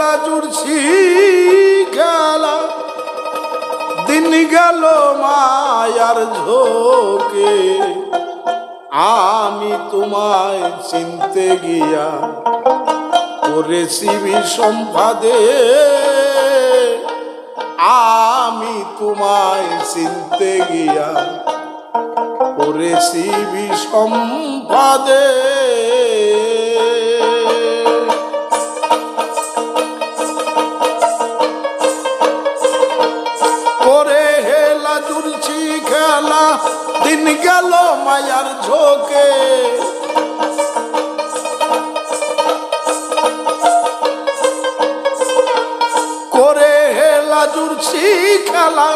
হেলা জুড়ছি খেলা, দিন গেল মায়ার ঝোঁকে, আমি তোমায় চিনতে গিয়া করেছি বিষম্পাদে, আমি তোমায় চিনতে গিয়া করেছি বিষম্পাদে। করে হেলা জুড়ছি খেলা, দিন গেল মায়ার ঝোঁকে, করে হেলা জুড়ছি খেলা,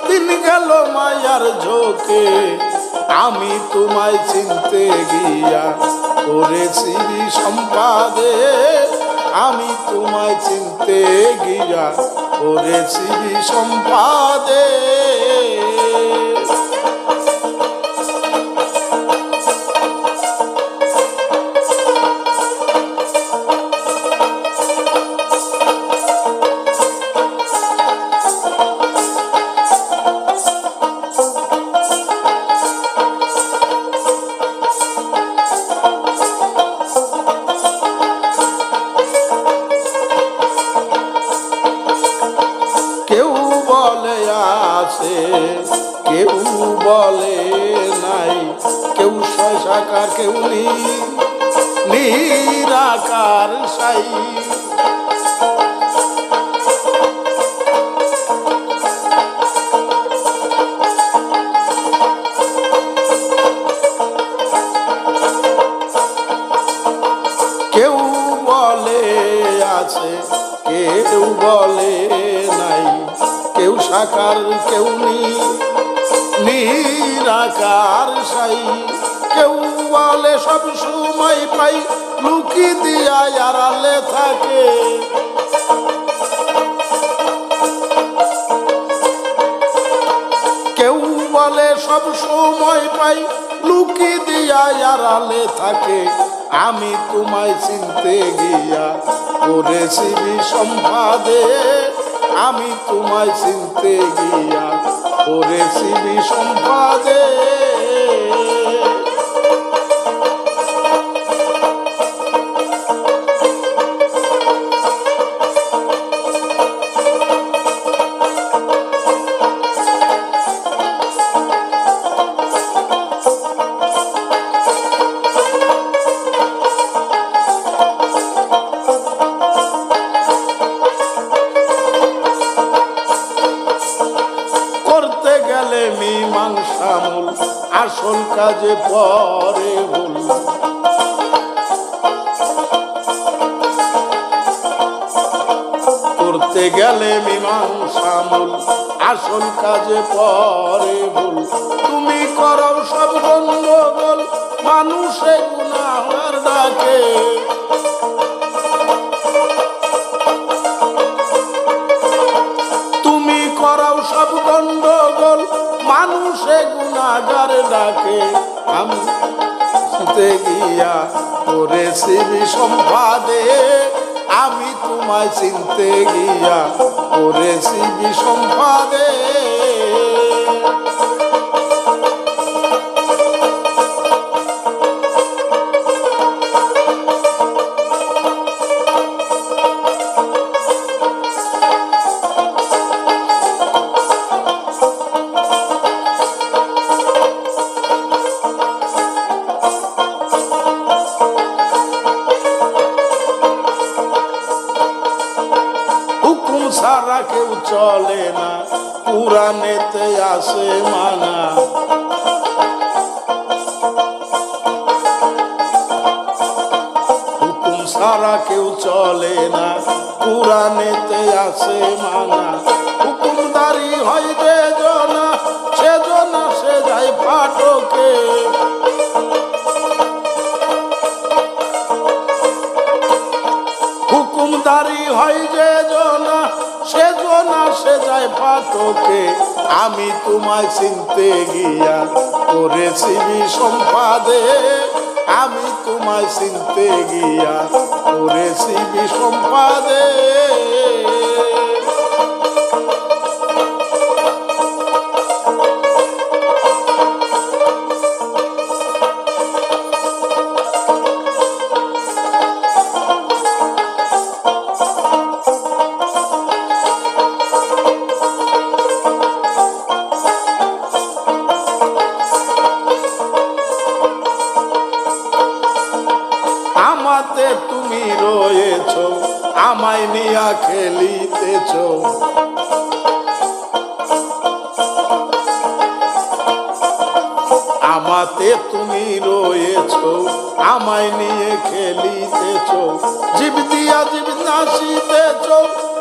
দিন গেল মায়ার ঝোঁকে, আমি তোমায় চিনতে গিয়া করেছি বিষম্পাদে, আমি তোমায় চিনতে গিয়া করেছি বিষম্পাদে। কেউ বলে আছে, কেউ বলে নাই, কেউ সাকার কেউ নিরাকার সাই। কেউ বলে আছে, কেউ বলে নাই, কেউ সাকার কেউ নিরাকার সাই। কেউ বলে সব সময় পাই, লুকি দিয়া আড়ালে থাকে, কেউ বলে সব সময় পাই, লুকি দিয়া আড়ালে থাকে, আমি তোমায় চিনতে গিয়া করেছি বিষম্পাদে, আমি তোমায় চিনতে গিয়া করেছি বিষম্পাদে। মীমাংসামূল আসল কাজে পরে ভুল, করতে গেলে মীমাংসামূল আসল কাজে পরে ভুল। তুমি করো সব গন্ডগোল, মানুষে গুনাহগার ডাকে, তুমি করো সব গন্ডগোল, মানুষে গুনাহগার ডাকে, আমি চিনতে গিয়া করেছি বিষম্পাদে, আমি তোমায় চিনতে গিয়া করেছি বিষম্পাদে। ছাড়া কেউ চলে না, কুরআনেতে আছে মানা, হুকুম ছাড়া কেউ চলে না, কুরআনেতে আছে মানা। হুকুমদারি হয় যে জনা, সে জনা সে যায় ফাটকে, হুকুমদারি হয় যে জনা, সে জনা সে যায় ফাটকে, আমি তোমায় চিনতে গিয়া করেছি বিষম্পাদে, আমি তোমায় চিনতে গিয়া করেছি বিষম্পাদে। আমায় নিয়া খেলিতেছ। আমাতে তুমি রয়েছ, আমায় নিয়ে খেলিতেছ। জীব দিয়া জীব নাচিতেছ,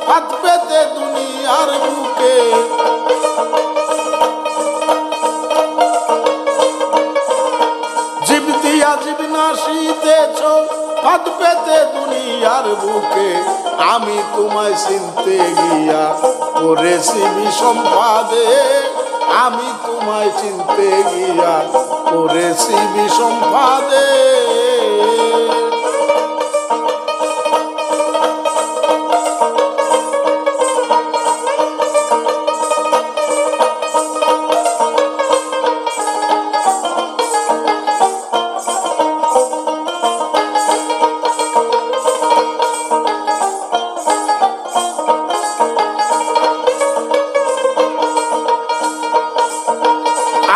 হাত পেতে দুনিয়ার বুকে। জীব দিয়া জীব নাচিতেছ, হাত পেতে দুনিয়ার বুকে। আমি তোমায় চিনতে গিয়া করেছি বিষম্পাদে। আমি তোমায় চিনতে গিয়া করেছি বিষম্পাদে।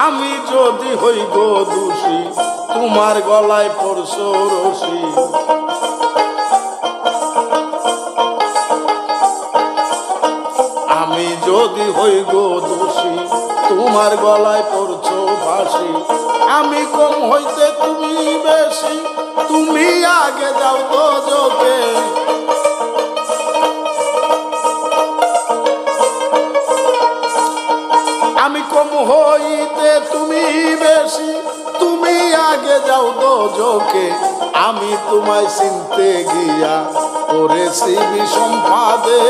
আমি যদি হই গো দোষী, তোমার গলায় পড়ছ রশি। আমি যদি হই গো দোষী, তোমার গলায় পড়ছ ফাঁসি। আমি কম হইতে তুমি বেশি, তুমি আগে যাও দোজখে। আমি কম হইতে তুমি বেশি, তুমি আগে যাও দোজখে। আমি তোমায় চিনতে গিয়া করেছি বিষম্পাদে।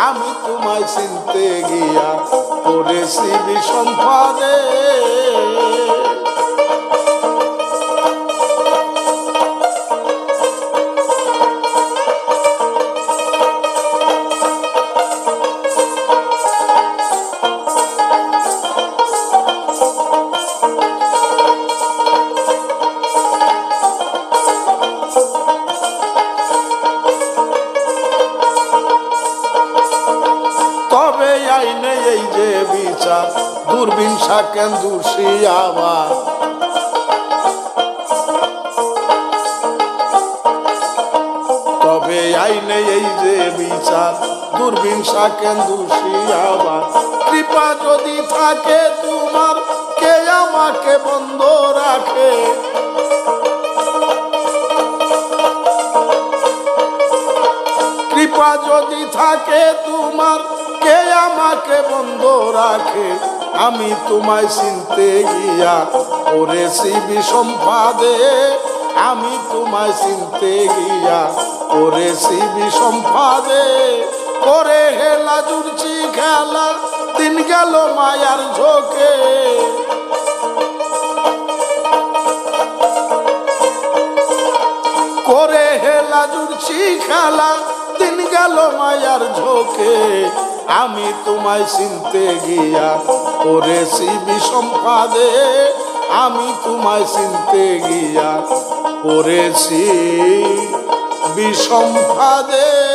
আমি তোমায় চিনতে গিয়া করেছি বিষম্পাদে। তবে আইনে এই যে বিচার, দূরবীন সাকেন দোষী আবার। তবে আইনে এই যে বিচার, দূরবীন সাকেন দোষী আবার। কৃপা যদি থাকে তোমার, কে আমাকে বন্ধ রাখে। কৃপা যদি থাকে তোমার, কে আমাকে বন্ধ রাখে। আমি তোমায় চিনতে গিয়া করেছি বিষম্পাদে। আমি তোমায় চিনতে গিয়া করেছি বিষম্পাদে। করে হেলা জুড়ছি খেলা, দিন গেল মায়ার ঝোঁকে। করে হেলা জুড়ছি খেলা, দিন গেল মায়ার ঝোঁকে। আমি তোমায় চিনতে গিয়া করেছি বিষম্পাদে। আমি তোমায় চিনতে গিয়া করেছি বিষম্পাদে।